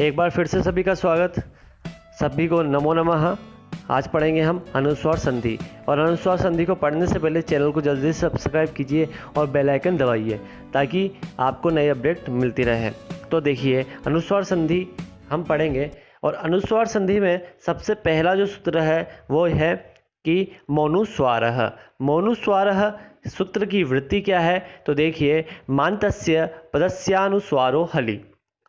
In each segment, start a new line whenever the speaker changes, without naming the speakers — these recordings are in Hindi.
एक बार फिर से सभी का स्वागत। सभी को नमो नमः। आज पढ़ेंगे हम अनुस्वार संधि। और अनुस्वार संधि को पढ़ने से पहले चैनल को जल्दी से सब्सक्राइब कीजिए और बेल आइकन दबाइए ताकि आपको नई अपडेट मिलती रहे। तो देखिए, अनुस्वार संधि हम पढ़ेंगे और अनुस्वार संधि में सबसे पहला जो सूत्र है वो है कि मौनुस्वारः। मौनुस्वारः सूत्र की वृत्ति क्या है? तो देखिए, मान्तस्य पदस्यानुस्वारो हलि।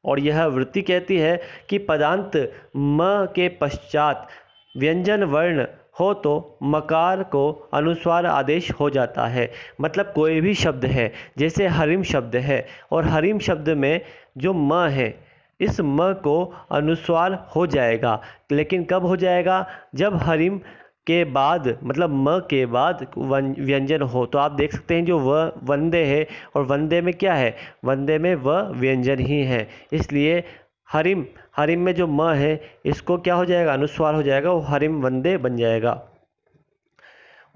और यह वृत्ति कहती है कि पदांत म के पश्चात व्यंजन वर्ण हो तो मकार को अनुस्वार आदेश हो जाता है। मतलब कोई भी शब्द है, जैसे हरिम शब्द है और हरिम शब्द में जो म है, इस म को अनुस्वार हो जाएगा। लेकिन कब हो जाएगा? जब हरिम के बाद, मतलब म के बाद व्यंजन हो। तो आप देख सकते हैं जो व वंदे है, और वंदे में क्या है? वंदे में व व्यंजन ही है, इसलिए हरिम में जो म है इसको क्या हो जाएगा? अनुस्वार हो जाएगा, वो हरिम वंदे बन जाएगा।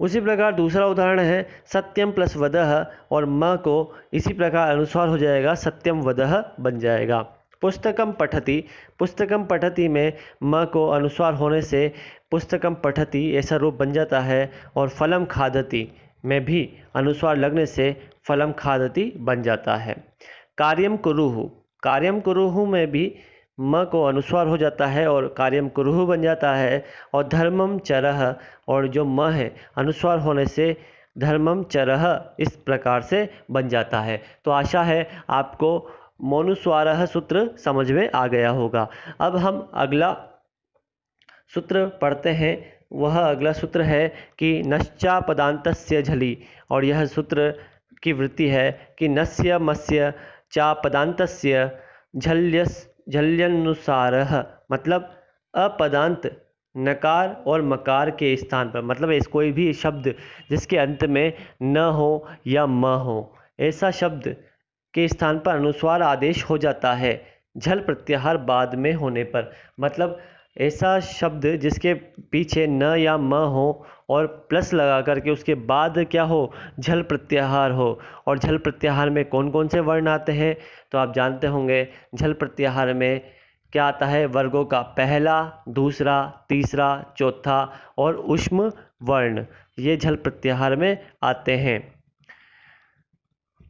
उसी प्रकार दूसरा उदाहरण है सत्यम प्लस वदः, और म को इसी प्रकार अनुस्वार हो जाएगा, सत्यम वदः बन जाएगा। पुस्तकम पठति, पुस्तकम पठति में म को अनुस्वार होने से पुस्तकम पठति ऐसा रूप बन जाता है। और फलम खादति में भी अनुस्वार लगने से फलम खादति बन जाता है। कार्यम कुरुहु, कार्यम कुरुहु में भी म को अनुस्वार हो जाता है और कार्यम कुरुहु बन जाता है। और धर्मम चरः, और जो म है अनुस्वार होने से धर्मम चरः इस प्रकार से बन जाता है। तो आशा है आपको मौनुस्वारः सूत्र समझ में आ गया होगा। अब हम अगला सूत्र पढ़ते हैं। वह अगला सूत्र है कि नश्चा पदान्तस्य झलि। और यह सूत्र की वृत्ति है कि नस्य मस्य चा पदान्तस्य झल्यनुसारः। मतलब अपदांत नकार और मकार के स्थान पर, मतलब इस कोई भी शब्द जिसके अंत में न हो या म हो, ऐसा शब्द के स्थान पर अनुस्वार आदेश हो जाता है झल प्रत्याहार बाद में होने पर। मतलब ऐसा शब्द जिसके पीछे न या म हो और प्लस लगा करके उसके बाद क्या हो? झल प्रत्याहार हो। और झल प्रत्याहार में कौन कौन से वर्ण आते हैं? तो आप जानते होंगे, झल प्रत्याहार में क्या आता है? वर्गों का पहला, दूसरा, तीसरा, चौथा और ऊष्म वर्ण, ये झल प्रत्याहार में आते हैं।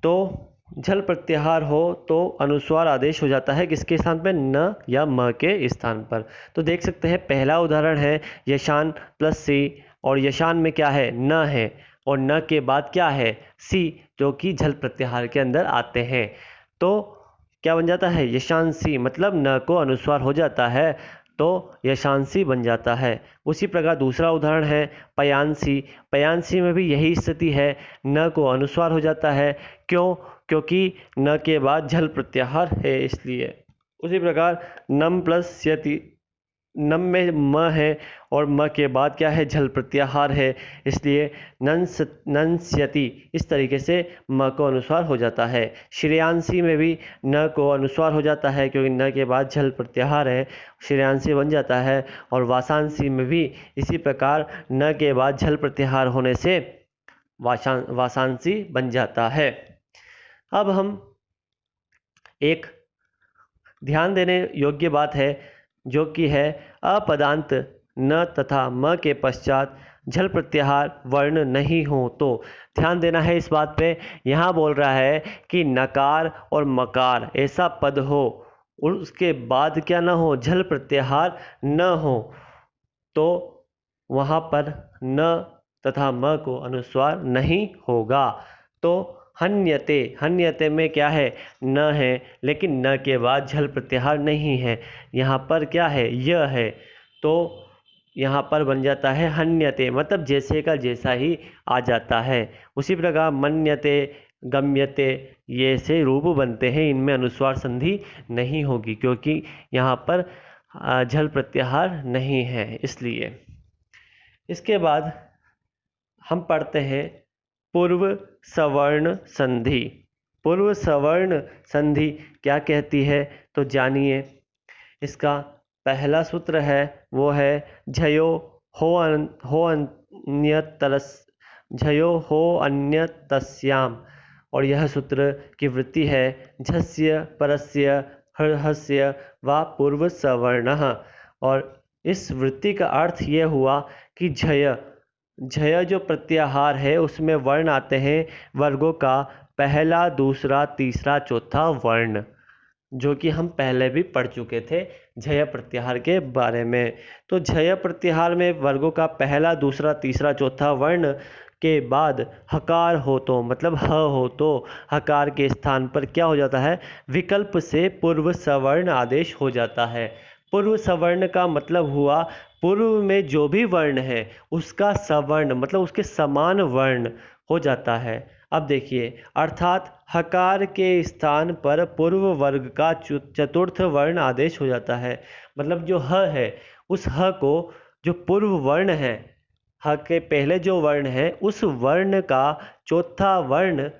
तो झल प्रत्याहार हो तो अनुस्वार आदेश हो जाता है किसके स्थान पर? न या म के स्थान पर। तो देख सकते हैं, पहला उदाहरण है यशान प्लस सी, और यशान में क्या है? न है, और न के बाद क्या है? सी, जो कि झल प्रत्याहार के अंदर आते हैं। तो क्या बन जाता है? यशांसी, मतलब न को अनुस्वार हो जाता है तो यशांसी बन जाता है। उसी प्रकार दूसरा उदाहरण है पयांसी। पयांसी में भी यही स्थिति है, न को अनुस्वार हो जाता है। क्यों? क्योंकि न के बाद झल प्रत्याहार है, इसलिए। उसी प्रकार नम प्लस यति, नम में म है और म के बाद क्या है? झल प्रत्याहार है, इसलिए नंस्यति, इस तरीके से म को अनुस्वार हो जाता है। श्रेयांसी में भी न को अनुस्वार हो जाता है क्योंकि न के बाद झल प्रत्याहार है, श्रेयांसी बन जाता है। और वासांसी में भी इसी प्रकार न के बाद झल प्रत्याहार होने से वासांसी बन जाता है। अब हम एक ध्यान देने योग्य बात है, जो कि है अपदांत न तथा म के पश्चात झल प्रत्याहार वर्ण नहीं हो तो ध्यान देना है इस बात पे। यहाँ बोल रहा है कि नकार और मकार ऐसा पद हो और उसके बाद क्या ना हो? झल प्रत्याहार न हो, तो वहाँ पर न तथा म को अनुस्वार नहीं होगा। तो हन्यते, हन्यते में क्या है? न है, लेकिन न के बाद झल प्रत्याहार नहीं है, यहाँ पर क्या है? य है, तो यहाँ पर बन जाता है हन्यते, मतलब जैसे का जैसा ही आ जाता है। उसी प्रकार मन्यते, गम्यते, ये से रूप बनते हैं, इनमें अनुस्वार संधि नहीं होगी क्योंकि यहाँ पर झल प्रत्याहार नहीं है, इसलिए। इसके बाद हम पढ़ते हैं पूर्व सवर्ण संधि। पूर्व सवर्ण संधि क्या कहती है? तो जानिए। इसका पहला सूत्र है वो है झयो हो अन्यतरस, झयो हो अन्यतस्याम। और यह सूत्र की वृत्ति है झस्य परस्य हस्य व पूर्व सवर्णः। और इस वृत्ति का अर्थ ये हुआ कि झय झय जो प्रत्याहार है उसमें वर्ण आते हैं वर्गों का पहला, दूसरा, तीसरा, चौथा वर्ण, जो कि हम पहले भी पढ़ चुके थे झय प्रत्याहार के बारे में। तो झय प्रत्याहार में वर्गों का पहला, दूसरा, तीसरा, चौथा वर्ण के बाद हकार हो तो मतलब ह हो तो हकार के स्थान पर क्या हो जाता है, विकल्प से पूर्व सवर्ण आदेश हो जाता है। पूर्व सवर्ण का मतलब हुआ पूर्व में जो भी वर्ण है उसका सवर्ण मतलब उसके समान वर्ण हो जाता है। अब देखिए, अर्थात हकार के स्थान पर पूर्व वर्ग का चतुर्थ वर्ण आदेश हो जाता है। मतलब जो ह है उस ह को जो पूर्व वर्ण है, ह के पहले जो वर्ण है उस वर्ण का चौथा वर्ण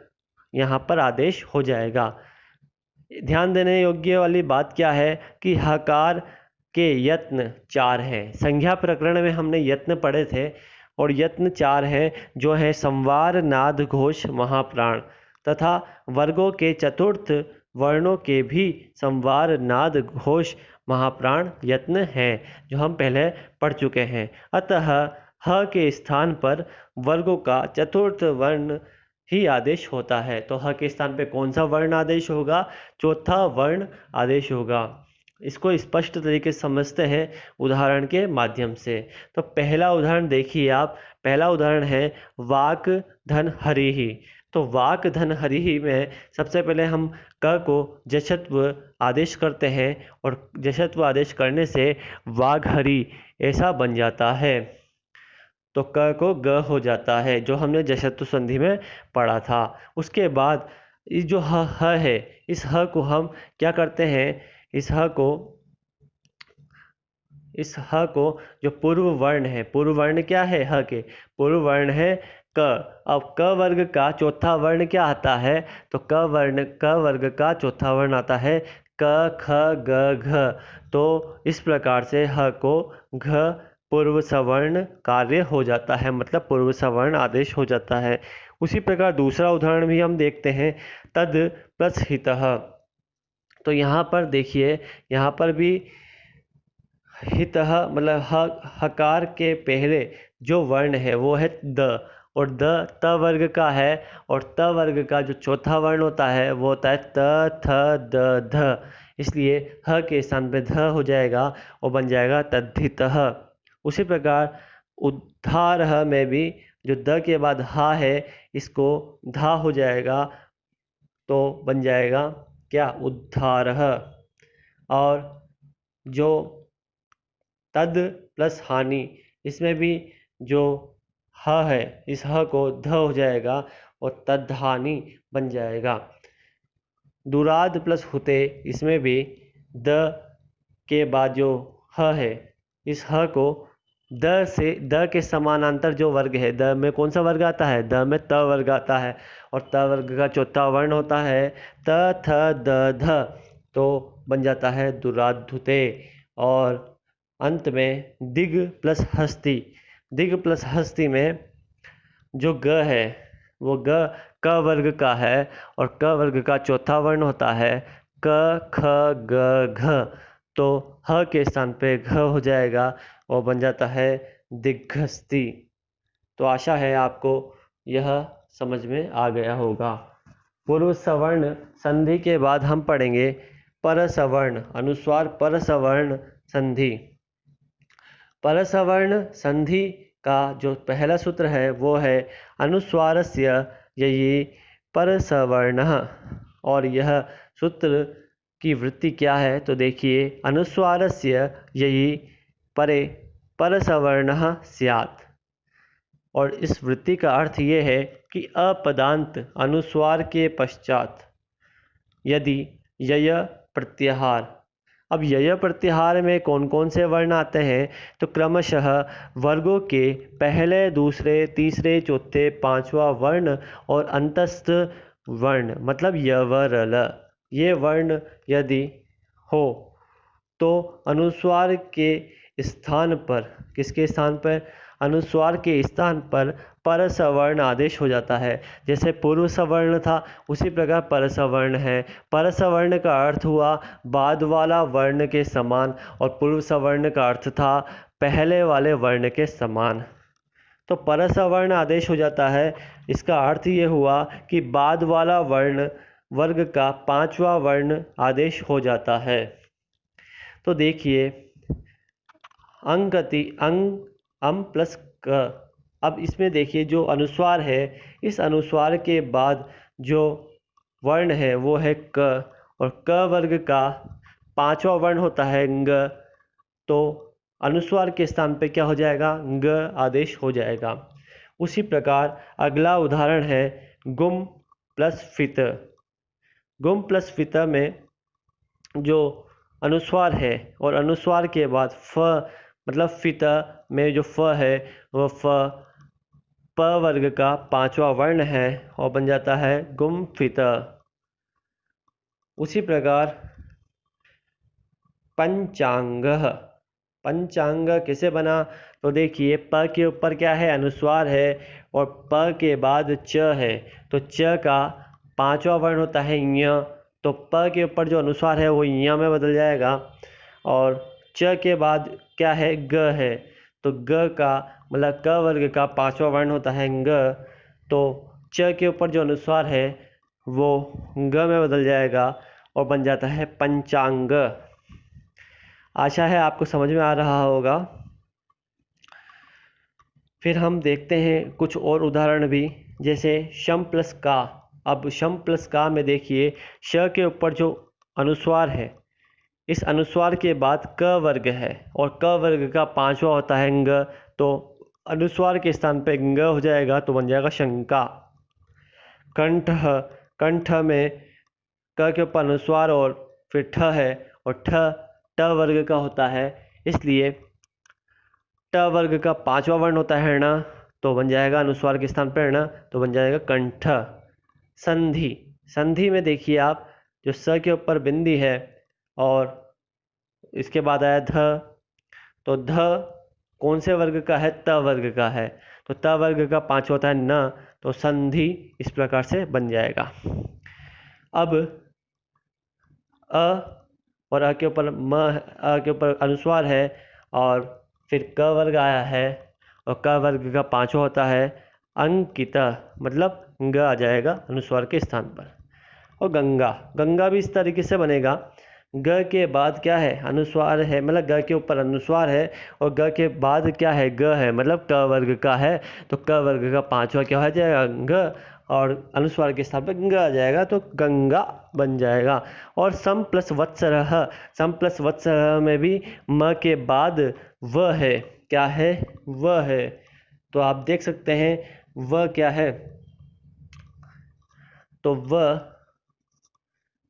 यहाँ पर आदेश हो जाएगा। ध्यान देने योग्य वाली बात क्या है कि हकार के यत्न 4 हैं। संज्ञा प्रकरण में हमने यत्न पढ़े थे और यत्न 4 हैं, जो है संवार, नाद, घोष, महाप्राण, तथा वर्गों के चतुर्थ वर्णों के भी संवार, नाद, घोष, महाप्राण यत्न हैं, जो हम पहले पढ़ चुके हैं। अतः ह के स्थान पर वर्गों का चतुर्थ वर्ण ही आदेश होता है। तो ह के स्थान पे कौन सा वर्ण आदेश होगा, चौथा वर्ण आदेश होगा। इसको स्पष्ट तरीके से समझते हैं उदाहरण के माध्यम से। तो पहला उदाहरण देखिए आप। पहला उदाहरण है वाक धन हरि ही। तो वाक धन हरि ही में सबसे पहले हम क को जशत्व आदेश करते हैं और जशत्व आदेश करने से वाघ हरि ऐसा बन जाता है। तो क को ग हो जाता है, जो हमने जशत्व संधि में पढ़ा था। उसके बाद इस जो ह है, इस ह को हम क्या करते हैं, इस ह को जो पूर्व वर्ण है, पूर्व वर्ण क्या है, ह के पूर्व वर्ण है क। अब क वर्ग का चौथा वर्ण क्या आता है, तो क वर्ग का चौथा वर्ण आता है क, ख, ग, घ। तो इस प्रकार से ह को घ पूर्व सवर्ण कार्य हो जाता है, मतलब पूर्व सवर्ण आदेश हो जाता है। उसी प्रकार दूसरा उदाहरण भी हम देखते हैं, तद प्लस हितः। तो यहाँ पर देखिए, यहाँ पर भी हितः मतलब हकार के पहले जो वर्ण है वो है द, और द त वर्ग का है, और त वर्ग का जो चौथा वर्ण होता है वो होता है त, थ, द, ध। इसलिए ह के स्थान पे ध हो जाएगा और बन जाएगा तद्धितः। उसी प्रकार उद्धार में भी जो द के बाद हा है इसको धा हो जाएगा, तो बन जाएगा क्या, उद्धार। और जो तद प्लस हानि, इसमें भी जो ह है इस ह को ध हो जाएगा और तद्हानि बन जाएगा। दुराद प्लस हुते, इसमें भी द के बाद जो ह है इस ह को द के समानांतर जो वर्ग है, द में कौन सा वर्ग आता है, द में त वर्ग आता है, और त वर्ग का चौथा वर्ण होता है त, थ, द, ध। तो बन जाता है दुराधुते। और अंत में दिग प्लस हस्ती। दिग प्लस हस्ती में जो ग है वो क वर्ग का है, और क वर्ग का चौथा वर्ण होता है क, ख, ग, घ। तो ह के स्थान पे घ हो जाएगा और बन जाता है दिग्घस्ती। तो आशा है आपको यह समझ में आ गया होगा। पूर्व सवर्ण संधि के बाद हम पढ़ेंगे परसवर्ण, अनुस्वार परसवर्ण संधि। परसवर्ण संधि का जो पहला सूत्र है वो है अनुस्वारस्य ययि परसवर्णः। और यह सूत्र की वृत्ति क्या है, तो देखिए, अनुस्वारस्य ययि परे परसवर्णः स्यात्। और इस वृत्ति का अर्थ ये है कि अपदांत अनुस्वार के पश्चात यदि यय प्रत्याहार। अब यय प्रत्याहार में कौन कौन से वर्ण आते हैं, तो क्रमशः वर्गों के पहले, दूसरे, तीसरे, चौथे, पांचवा वर्ण और अंतस्थ वर्ण मतलब य, व, र, ल, ये वर्ण यदि हो तो अनुस्वार के स्थान पर, किसके स्थान पर, अनुस्वार के स्थान पर परसवर्ण आदेश हो जाता है। जैसे पूर्व सवर्ण था उसी प्रकार परसवर्ण है। परसवर्ण का अर्थ हुआ बाद वाला वर्ण के समान और पूर्व सवर्ण का अर्थ था पहले वाले वर्ण के समान। तो परसवर्ण आदेश हो जाता है, इसका अर्थ ये हुआ कि बाद वाला वर्ण वर्ग का पांचवा वर्ण आदेश हो जाता है। तो देखिए अंगति अंग अम प्लस क। अब इसमें देखिए जो अनुस्वार है, इस अनुस्वार के बाद जो वर्ण है वो है क, और क वर्ग का पांचवा वर्ण होता है ग। तो अनुस्वार के स्थान पे क्या हो जाएगा, ग आदेश हो जाएगा। उसी प्रकार अगला उदाहरण है गुम प्लस फित। गुम प्लस फित में जो अनुस्वार है और अनुस्वार के बाद फ मतलब फित में जो फ है वह फ प वर्ग का पांचवा वर्ण है और बन जाता है गुम फित। उसी प्रकार पंचांग। पंचांग कैसे बना, तो देखिए प के ऊपर क्या है, अनुस्वार है और प के बाद च है, तो च का पांचवा वर्ण होता है ञ, तो प के ऊपर जो अनुस्वार है वो ञ में बदल जाएगा। और च के बाद क्या है, ग है, तो ग का मतलब क वर्ग का पांचवा वर्ण होता है ग, तो च के ऊपर जो अनुस्वार है वो ग में बदल जाएगा और बन जाता है पंचांग। आशा है आपको समझ में आ रहा होगा। फिर हम देखते हैं कुछ और उदाहरण भी, जैसे शम प्लस का। अब शम प्लस का में देखिए श के ऊपर जो अनुस्वार है, इस अनुस्वार के बाद क वर्ग है और क वर्ग का पांचवा होता है ङ, तो अनुस्वार के स्थान पे ङ हो जाएगा, तो बन जाएगा शंका। कंठ। कंठ में क के ऊपर अनुस्वार और फिर ठ है और ठ ट वर्ग का होता है, इसलिए ट वर्ग का पांचवा वर्ण होता है ण, तो बन जाएगा अनुस्वार के स्थान पर ण, तो बन जाएगा कंठ। संधि। संधि में देखिए आप जो स के ऊपर बिंदी है और इसके बाद आया ध, तो ध कौन से वर्ग का है, त वर्ग का है, तो त वर्ग का पांचवा होता है न, तो संधि इस प्रकार से बन जाएगा। अब अ और अ के ऊपर म, अ के ऊपर अनुस्वार है और फिर क वर्ग आया है और क वर्ग का पांचवा होता है अंकिता, मतलब ग आ जाएगा अनुस्वार के स्थान पर। और गंगा। गंगा भी इस तरीके से बनेगा, ग के बाद क्या है, अनुस्वार है, मतलब ग के ऊपर अनुस्वार है और ग के बाद क्या है, ग है, मतलब क वर्ग का है, तो क वर्ग का पांचवा क्या हो जाएगा, ग, और अनुस्वार के स्थान पर ग आ जाएगा, तो गंगा बन जाएगा। और सम प्लस वत्सरः। सम प्लस वत्सरः में भी म के बाद व है, क्या है, व है, तो आप देख सकते हैं व क्या है, तो व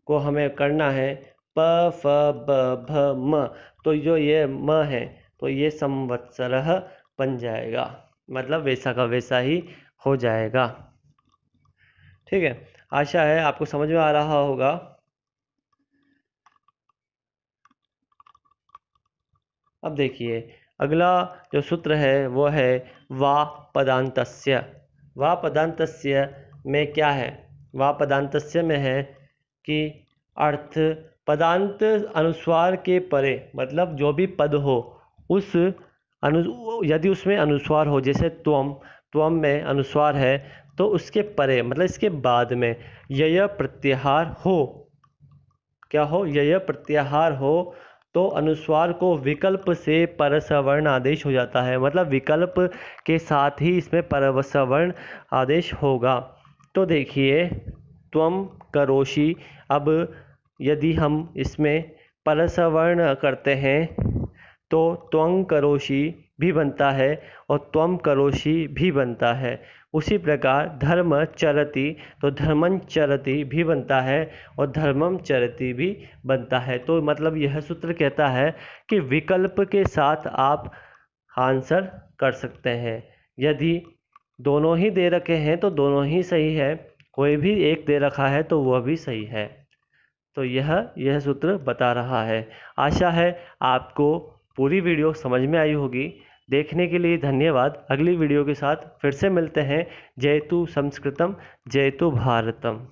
को हमें करना है प फ ब भ म, तो जो ये म है तो ये संवत्सरः बन जाएगा, मतलब वैसा का वैसा ही हो जाएगा। ठीक है, आशा है आपको समझ में आ रहा होगा। अब देखिए अगला जो सूत्र है वो है वा पदान्तस्य। वा पदान्तस्य में क्या है, वा पदान्तस्य में है कि अर्थ पदांत अनुस्वार के परे, मतलब जो भी पद हो उस यदि उसमें अनुस्वार हो, जैसे त्वम, त्वम में अनुस्वार है तो उसके परे मतलब इसके बाद में यय प्रत्याहार हो, क्या हो, यय प्रत्याहार हो, तो अनुस्वार को विकल्प से परसवर्ण आदेश हो जाता है, मतलब विकल्प के साथ ही इसमें परसवर्ण आदेश होगा। तो देखिए त्वम करोषि, अब यदि हम इसमें परसवर्ण करते हैं तो त्वं करोषि भी बनता है और त्वम करोषि भी बनता है। उसी प्रकार धर्म चरति, तो धर्मं चरति भी बनता है और धर्मम चरति भी बनता है। तो मतलब यह सूत्र कहता है कि विकल्प के साथ आप आंसर कर सकते हैं। यदि दोनों ही दे रखे हैं तो दोनों ही सही है, कोई भी एक दे रखा है तो वह भी सही है। तो यह सूत्र बता रहा है। आशा है आपको पूरी वीडियो समझ में आई होगी। देखने के लिए धन्यवाद। अगली वीडियो के साथ फिर से मिलते हैं। जयतु संस्कृतम जयतु भारतम।